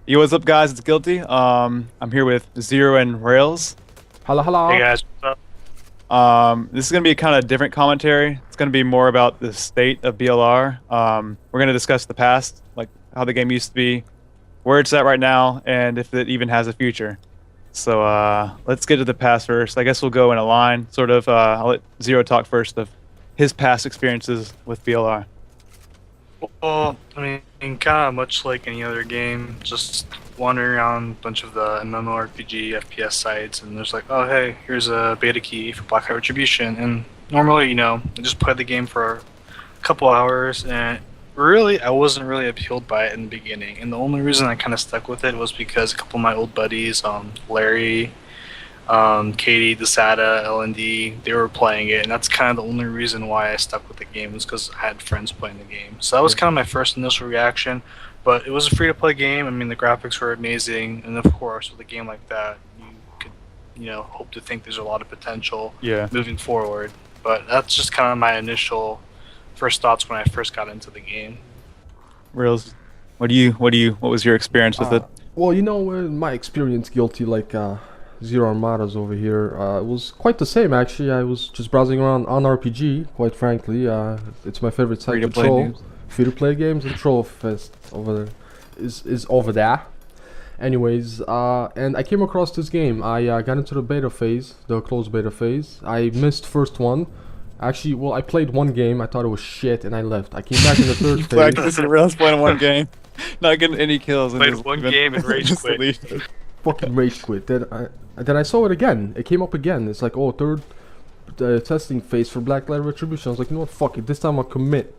Yo, what's up, guys? It's Guilty. I'm here with Zero and Rails. Hello, Hey hello. guys, what's up? This is gonna be a kind of different commentary. It's gonna be more about the state of BLR. We're gonna discuss the past, like how the game used to be, where it's at right now, and if it even has a future. So let's get to the past first. I guess we'll go in a line, sort of. I'll let Zero talk first of his past experiences with BLR. Well, I mean, kind of much like any other game, just wandering around a bunch of the MMORPG FPS sites, and there's like, oh hey, here's a beta key for Blacklight Retribution, and normally, I just play the game for a couple hours, and really, I wasn't really appealed by it in the beginning, and the only reason I kind of stuck with it was because a couple of my old buddies, Larry, Katie, Desada, LND, they were playing it, and that's kind of the only reason why I stuck with the game was because I had friends playing the game. So that was kind of my first initial reaction, but it was a free-to-play game. I mean, the graphics were amazing, and of course, with a game like that, you could, hope to think there's a lot of potential moving forward. But that's just kind of my initial first thoughts when I first got into the game. Rails, what was your experience with it? Well, my experience guilty like ZeroArmada's over here. It was quite the same actually. I was just browsing around on RPG, quite frankly. It's my favorite site to Free-to-play troll. games. Free-to-play games and troll fest over there is over there. Anyways, and I came across this game. I got into the beta phase, the closed beta phase. I missed first one. Actually, well, I played one game. I thought it was shit, and I left. I came back in the third phase. This is Rails playing one game, not getting any kills. Played one game and rage quit. Fucking rage quit. Then I saw it again. It came up again. It's like, oh, third testing phase for Blacklight Retribution. I was like, you know what, fuck it. This time I'll commit.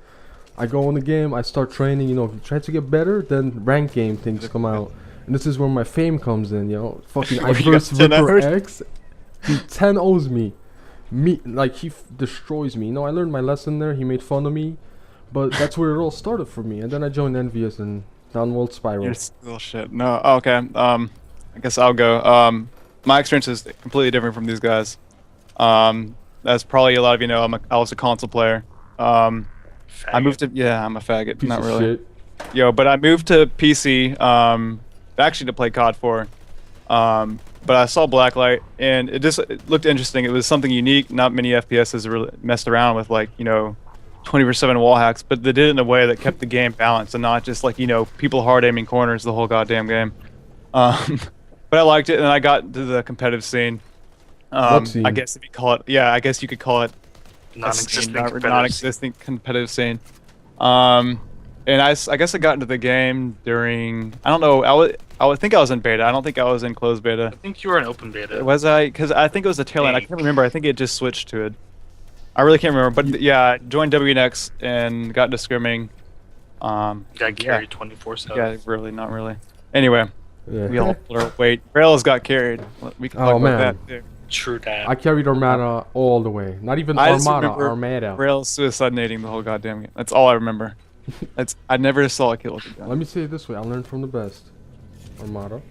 I go in the game. I start training. Try to get better. Then rank game things come out, and this is where my fame comes in. Fucking I verse Viper X. He 10-0s me. Like he destroys me. I learned my lesson there. He made fun of me, but that's where it all started for me. And then I joined Envious and downward spiral. You're still shit. No, okay. I guess I'll go. My experience is completely different from these guys. As probably a lot of you know, I was a console player. I moved to I'm a faggot. Piece Not of really. shit. Yo, but I moved to PC. Actually to play COD 4. But I saw Blacklight, and it looked interesting. It was something unique. Not many FPSs really messed around with 24/7 wall hacks, but they did it in a way that kept the game balanced and not just people hard aiming corners the whole goddamn game. But I liked it, and I got into the competitive scene. What scene? I guess if you call it, I guess you could call it Non-existent competitive scene. And I guess I got into the game during, I don't know, I would think I was in beta. I don't think I was in closed beta. I think you were in open beta. Was I? Because I think it was the tail end. I can't remember. I think it just switched to it. I really can't remember. But yeah, I joined WNX and got into scrimming. Got carried 24/7. Yeah, really, not really. Anyway, Yeah. we all pulled our weight. Rails got carried. We can talk Oh, about man. that too. True that. I carried Armada all the way. Not even I just Armada, remember Armada. Rails suicide-nating the whole goddamn game. That's all I remember. I never saw a kill with the gun. Let me say it this way. I learned from the best. Armada.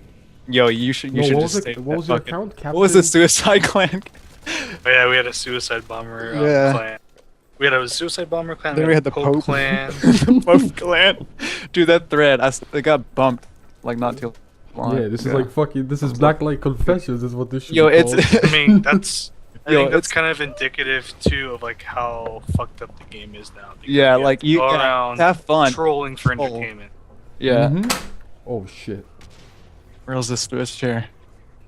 Yo, you should No, what just was it? stay What was your account? What was the Captain? Suicide Clan? Oh, yeah, we had a suicide bomber clan. We had a suicide bomber clan. Then we had the Pope clan. The Pope clan. Dude, that thread, it got bumped not too long. Yeah, this is like fucking. This is Blacklight Confessions. Is what this should Yo, be it's called. I mean, I Yo, think that's kind of indicative too of how fucked up the game is now. Because yeah, you have to you go around have fun. trolling for Troll. entertainment. Yeah. Mhm. Oh shit. Rails this Swiss chair.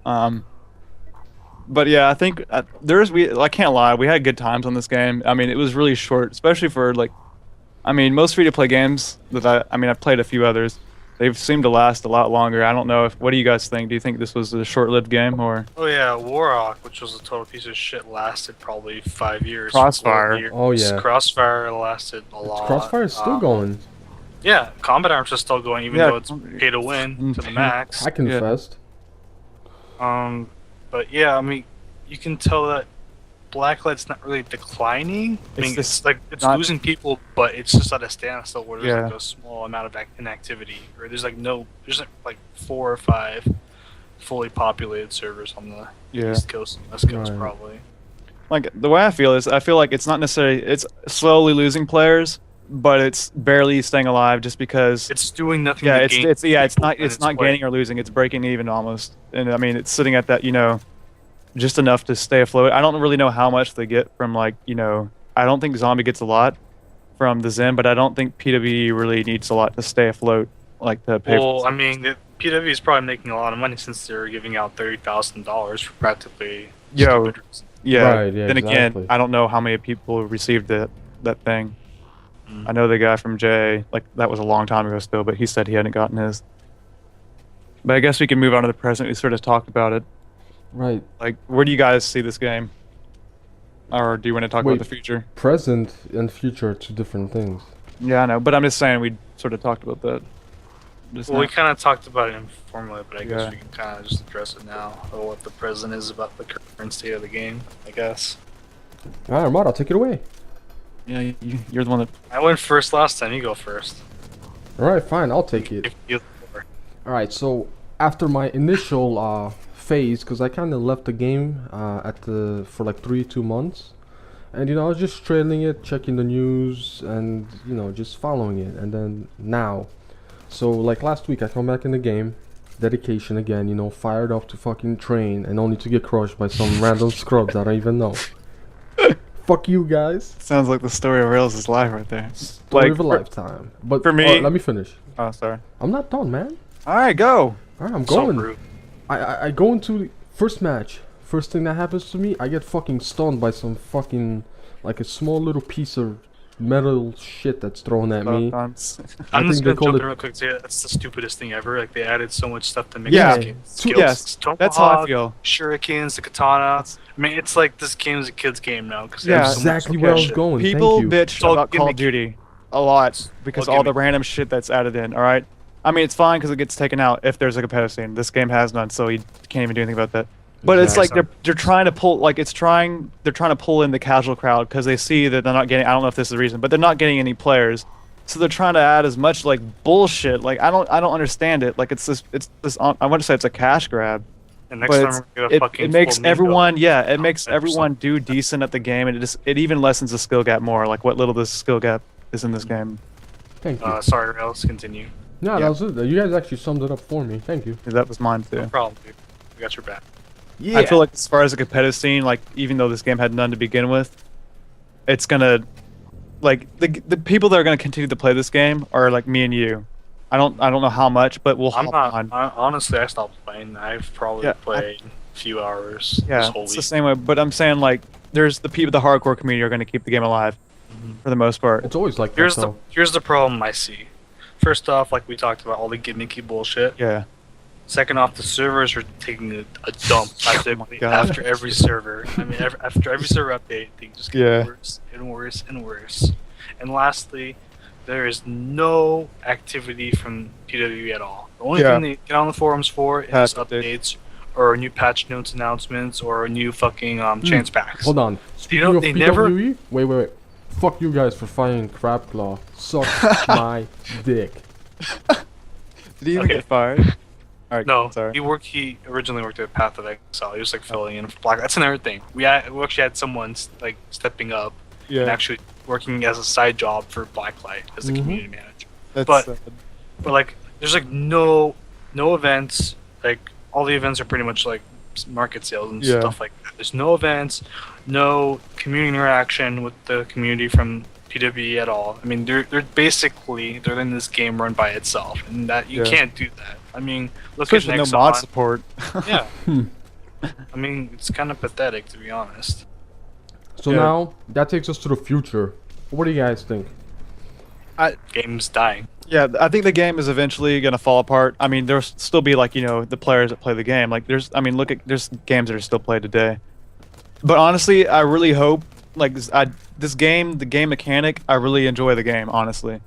But yeah, I think I can't lie, we had good times on this game. I mean, it was really short, especially for most free-to-play games that I've played a few others. They've seemed to last a lot longer. I don't know what do you guys think? Do you think this was a short-lived game or? Oh yeah, Warhawk, which was a total piece of shit, lasted probably 5 years. Crossfire. 4 years. Oh, yeah. Crossfire lasted a lot. Crossfire is still going. Yeah, Combat Arms is still going, even Yeah. though it's pay to win to the max. I confessed. But yeah, I mean, you can tell that Blacklight's not really declining. I mean, it's not- losing people, but it's just at a standstill where there's Yeah. a small amount of inactivity, or there's there's 4 or 5 fully populated servers on the East Coast and West Coast, Right. probably. Like the way I feel like it's not necessarily, it's slowly losing players, but it's barely staying alive just because. It's doing nothing. Yeah, to it's gain it's yeah, it's people not in it's not way. gaining or losing. It's breaking even almost, and I mean it's sitting at that just enough to stay afloat. I don't really know how much they get from like I don't think Zombie gets a lot from the Zen, but I don't think PWE really needs a lot to stay afloat, like to pay. Well, I mean, the PW is probably making a lot of money since they're giving out $30,000 for practically. Yo, stupid reasons. yeah. Right, yeah, Then exactly. again, I don't know how many people received that thing. Mm. I know the guy from Jay, like that was a long time ago still, but he said he hadn't gotten his. But I guess we can move on to the present. We sort of talked about it. Right. Like, where do you guys see this game? Or do you want to talk Wait. about the future? Present and future are two different things. Yeah, I know, but I'm just saying we sort of talked about that. Just Well, now. we kind of talked about it informally, but I guess Yeah. we can kind of just address it now, or what the present is about the current state of the game, I guess. Alright, Armada, take it away. Yeah, you're the one that. I went first last time, you go first. Alright, fine, I'll take it. If you- Alright, so after my initial phase, because I kind of left the game for like 2 months, and I was just trailing it, checking the news, and just following it, and then now, so like last week I come back in the game, dedication again, fired up to fucking train, and only to get crushed by some random scrubs I don't even know. Fuck you guys. Sounds like the story of Rails' life right there. Story Like, of a lifetime. But for me- alright, let me finish. Oh, sorry. I'm not done, man. All right, go. Alright, I'm So going. rude. I go into the first match. First thing that happens to me, I get fucking stunned by some fucking like a small little piece of metal shit that's thrown at me. Sometimes. I I'm just think they gonna call jump it- in real quick. Say that's the stupidest thing ever. Like they added so much stuff to make Yeah. this game. Yes, that's how I Tomahawk, feel. Shurikens, the katana. I mean, it's like this game is a kid's game now because Yeah. Exactly where I was going. People Thank you. bitch all about Call of gimmicky. Duty a lot because all all the gimmicky. random shit that's added in. All right. I mean, it's fine because it gets taken out if there's a competitive scene. This game has none, so you can't even do anything about that. But it's like Exactly. they're trying to pull they're trying to pull in the casual crowd because they see that they're not getting. I don't know if this is the reason, but they're not getting any players, so they're trying to add as much like bullshit. Like I don't understand it. Like it's this I want to say it's a cash grab. And next But time it's, we're gonna fucking it makes full main everyone build. it makes 100%. everyone do decent at the game, and it even lessens the skill gap more. Like what little this skill gap is in this game. Thank you. Sorry, Rails, continue. No, yeah. that was it. You guys actually summed it up for me. Thank you. That was mine too. No problem, dude. We got your back. Yeah. I feel like as far as the competitive scene, like even though this game had none to begin with, it's gonna like the people that are gonna continue to play this game are like me and you. I don't know how much, but we'll I'm hop not. on. Honestly, I stopped playing. I've probably Yeah, played a few hours this Yeah, whole it's week. the same way. But I'm saying like there's the hardcore community are gonna keep the game alive for the most part. It's always like that. Here's the problem I see. First off, like we talked about, all the gimmicky bullshit. Yeah. Second off, the servers are taking a dump Oh God. after every server. I mean, after every server update, they just get Yeah. worse and worse and worse. And lastly, there is no activity from PWE at all. The only Yeah. thing they get on the forums for is Patch updates or new patch notes announcements or new fucking chance packs. Hold on. Speaking of they PWE, never- wait. Fuck you guys for firing Crabclaw. Suck my dick. Did he even Okay. get fired? All right. No, Sorry. he originally worked at Path of Exile. He was like filling in for Black. That's another thing. We actually had someone like stepping up and Yeah. actually working as a side job for Blacklight as a Mhm. community manager. That's, but- But like, there's like no events. Like all the events are pretty much like market sales and Yeah. stuff like that. There's no events, no community interaction with the community from PWE at all. I mean, they're basically they're in this game run by itself, and that you Yeah. can't do that. I mean, look especially at no Nexon. mod support. Yeah. Hmm. I mean, it's kind of pathetic to be honest. So Yeah. now that takes us to the future. What do you guys think? Game's dying. Yeah, I think the game is eventually gonna fall apart. I mean, there'll still be like the players that play the game. Like there's there's games that are still played today. But honestly, I really hope the game mechanic. I really enjoy the game. Honestly,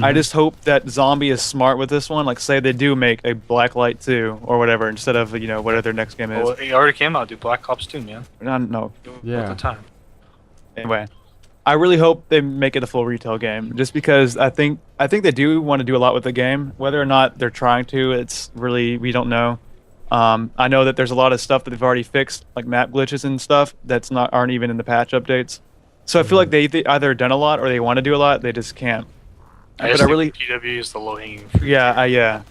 I just hope that Zombie is smart with this one. Like, say they do make a Blacklight 2 or whatever instead of whatever their next game is. Well, it already came out, dude. Black Ops 2, man. No. Yeah. At the time. Anyway, I really hope they make it a full retail game, just because I think they do want to do a lot with the game. Whether or not they're trying to, it's really we don't know. I know that there's a lot of stuff that they've already fixed, like map glitches and stuff, aren't even in the patch updates. So I feel like they either done a lot or they want to do a lot. They just can't. I But just I think really, PW is the low-hanging fruit. yeah.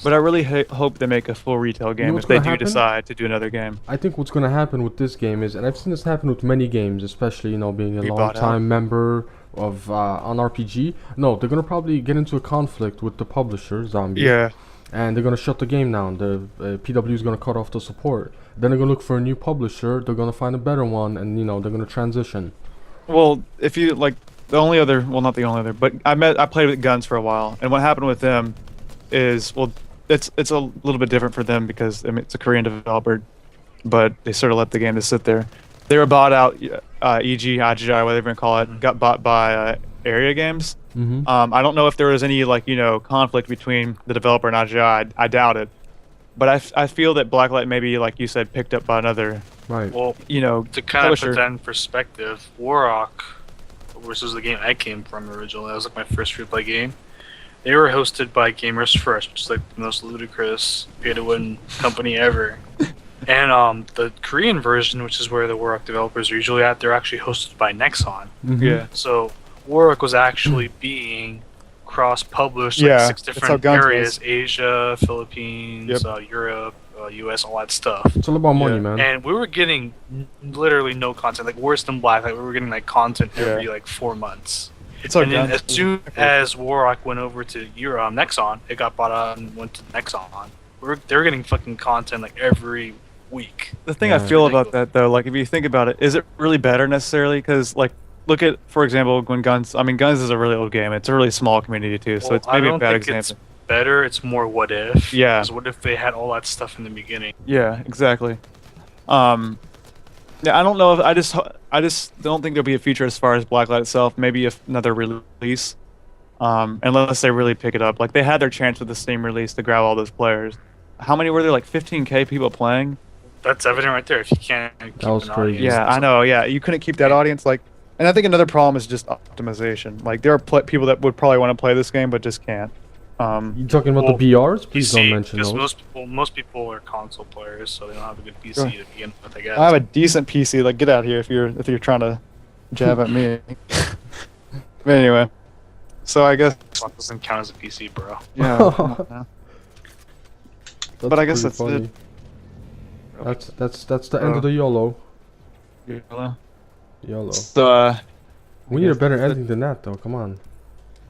But I really hope they make a full retail game what's if they gonna do happen? decide to do another game. I think what's gonna happen with this game is, and I've seen this happen with many games, especially being a Be long bought out. time member of on RPG. No, they're gonna probably get into a conflict with the publisher, Zombie. Yeah. And they're gonna shut the game down. The PW is gonna cut off the support. Then they're gonna look for a new publisher. They're gonna find a better one, and they're gonna transition. Well, if you like the only other, well, not the only other, but I played with Guns for a while, and what happened with them is, well, it's a little bit different for them because I mean, it's a Korean developer, but they sort of let the game just sit there. They were bought out, e.g., IGI, whatever you call it, got bought by Area Games. Mm-hmm. I don't know if there was any conflict between the developer and IGI. I doubt it, but I feel that Blacklight maybe, like you said, picked up by another. Right. Well, to kind publisher. of put that in perspective, Warrock, which was the game I came from originally, that was like my first free-play game. They were hosted by Gamers First, which is like the most ludicrous pay-to-win company ever. And the Korean version, which is where the Warrock developers are usually at, they're actually hosted by Nexon. Mm-hmm. Yeah. So Warrock was actually being cross-published, like Yeah, 6 that's different how Guns areas: was. Asia, Philippines, Europe, US, all that stuff. It's all about money, Yeah. man. And we were getting literally no content, like worse than Black. Like we were getting like content every like 4 months. It's how And then Guns as was. soon as Warrock went over to Nexon, it got bought out and went to Nexon. They were getting fucking content like every week. The thing Yeah. I feel about that, though, like if you think about it, is it really better necessarily? Because like, look at, for example, when Guns. I mean, Guns is a really old game. It's a really small community too, so Well, it's maybe I a don't bad think example. it's better. It's more what if. Yeah. 'Cause what if they had all that stuff in the beginning? Yeah, exactly. Yeah, I don't know if I just don't think there'll be a future as far as Blacklight itself. Maybe if another release, unless they really pick it up. Like they had their chance with the Steam release to grab all those players. How many were there? Like 15K people playing. That's evident right there. If you can't keep was an crazy. audience, Yeah, I know. Yeah, you couldn't keep that audience. Like, and I think another problem is just optimization. Like there are people that would probably want to play this game but just can't. You talking about the BRs? Please don't mention because those. most people are console players, so they don't have a good PC to begin with. I guess. I have a decent PC. Like, get out here if you're trying to jab at me. But anyway, so I guess Xbox doesn't count as a PC, bro. yeah. come on now. But I guess pretty that's it. That's the end of the YOLO. Yeah. YOLO. So We need a better ending than that, though. Come on.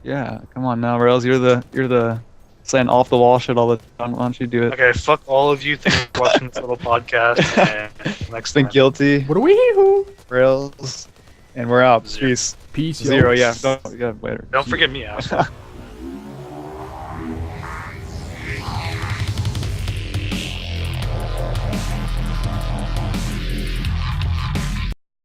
yeah, come on now, Rails. You're the saying off the wall shit all the time. Why don't you do it? Okay, fuck all of you. Thanks for watching this little podcast. And next Think time. guilty, What are we? Rails, and we're out. Zero. Peace. Peace. Zero. yo. Yeah. Later. Don't forget me, asshole.